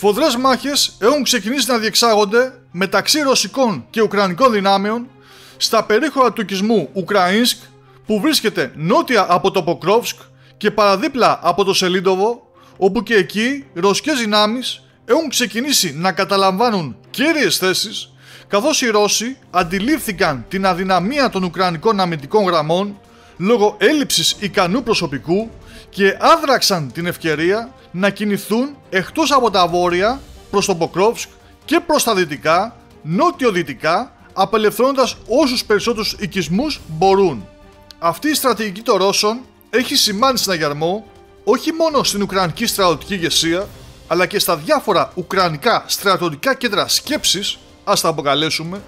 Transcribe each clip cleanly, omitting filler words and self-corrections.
Σφοδρές μάχες έχουν ξεκινήσει να διεξάγονται μεταξύ ρωσικών και ουκρανικών δυνάμεων στα περίχωρα του οικισμού Ουκραΐνσκ, που βρίσκεται νότια από το Ποκρόβσκ και παραδίπλα από το Σελίντοβο, όπου και εκεί ρωσικές δυνάμεις έχουν ξεκινήσει να καταλαμβάνουν κύριες θέσεις, καθώς οι Ρώσοι αντιλήφθηκαν την αδυναμία των ουκρανικών αμυντικών γραμμών λόγω έλλειψης ικανού προσωπικού και άδραξαν την ευκαιρία να κινηθούν εκτός από τα βόρεια προς το Ποκρόβσκ και προς τα δυτικά, νότιο-δυτικά, απελευθερώνοντας όσους περισσότερους οικισμούς μπορούν. Αυτή η στρατηγική των Ρώσων έχει σημάνει συναγερμό όχι μόνο στην ουκρανική στρατιωτική ηγεσία, αλλά και στα διάφορα ουκρανικά στρατιωτικά κέντρα σκέψης, ας τα αποκαλέσουμε,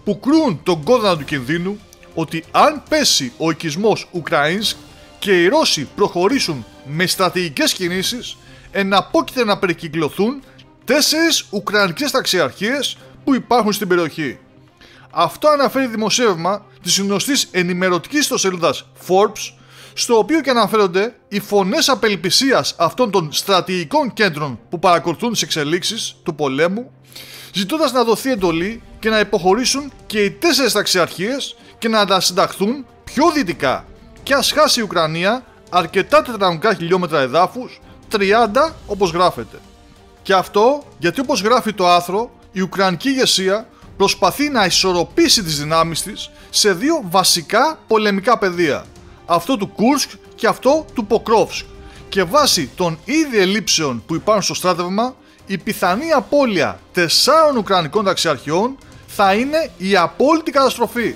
που κρούν τον κόδωνα του κινδύνου ότι αν πέσει ο οικισμός Ουκραΐνσκ και οι Ρώσοι προχωρήσουν με στρατηγικές κινήσεις, εναπόκειται να περικυκλωθούν 4 ουκρανικές ταξιαρχίες που υπάρχουν στην περιοχή. Αυτό αναφέρει δημοσίευμα της γνωστής ενημερωτικής ιστοσελίδας Forbes, στο οποίο και αναφέρονται οι φωνές απελπισίας αυτών των στρατηγικών κέντρων που παρακολουθούν τις εξελίξεις του πολέμου, ζητώντας να δοθεί εντολή και να υποχωρήσουν και οι 4 ταξιαρχίες και να αντασυνταχθούν πιο δυτικά, και ας χάσει η Ουκρανία αρκετά τετραγωνικά χιλιόμετρα εδάφους, 30 όπως γράφεται. Και αυτό γιατί, όπως γράφει το άρθρο, η ουκρανική ηγεσία προσπαθεί να ισορροπήσει τις δυνάμεις της σε 2 βασικά πολεμικά πεδία, αυτό του Κούρσκ και αυτό του Ποκρόβσκ, και βάσει των ήδη ελλείψεων που υπάρχουν στο στράτευμα, η πιθανή απώλεια 4 ουκρανικών ταξιαρχιών θα είναι η απόλυτη καταστροφή.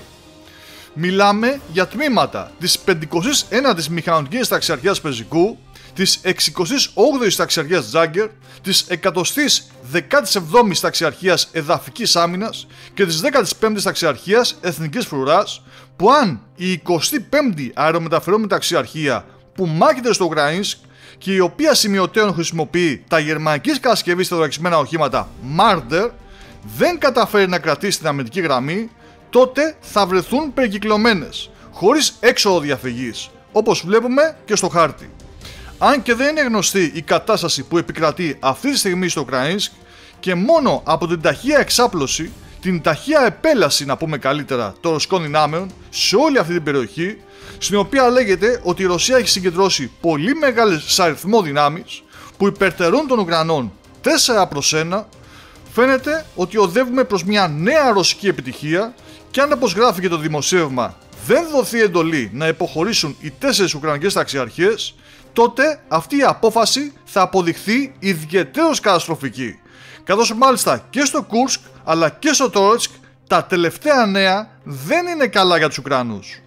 Μιλάμε για τμήματα της 59ης Μηχανοκίνητης Ταξιαρχίας Πεζικού, της 68ης Ταξιαρχίας Τζάγκερ, της 117ης Ταξιαρχίας Εδαφικής Άμυνας και της 15ης Ταξιαρχίας Εθνικής Φρουράς, που αν η 25η Αερομεταφερόμενη Ταξιαρχία, που μάχεται στο Ουκραΐνσκ και η οποία σημειωτέων χρησιμοποιεί τα γερμανικής κατασκευής τετρακισμένα οχήματα Marder, δεν καταφέρει να κρατήσει την αμυντική γραμμή, τότε θα βρεθούν περικυκλωμένες, χωρίς έξοδο διαφυγής, όπως βλέπουμε και στο χάρτη. Αν και δεν είναι γνωστή η κατάσταση που επικρατεί αυτή τη στιγμή στο Ουκραΐνσκ, και μόνο από την ταχεία εξάπλωση, την ταχεία επέλαση, να πούμε καλύτερα, των ρωσικών δυνάμεων σε όλη αυτή την περιοχή, στην οποία λέγεται ότι η Ρωσία έχει συγκεντρώσει πολύ μεγάλες σε αριθμό δυνάμεις που υπερτερούν των Ουκρανών 4-1, φαίνεται ότι οδεύουμε προς μια νέα ρωσική επιτυχία, και αν, όπως γράφει και το δημοσίευμα, δεν δοθεί εντολή να υποχωρήσουν οι 4 ουκρανικές ταξιαρχίες, τότε αυτή η απόφαση θα αποδειχθεί ιδιαιτέρως καταστροφική, καθώς μάλιστα και στο Κούρσκ αλλά και στο Τόρετσκ τα τελευταία νέα δεν είναι καλά για τους Ουκρανούς.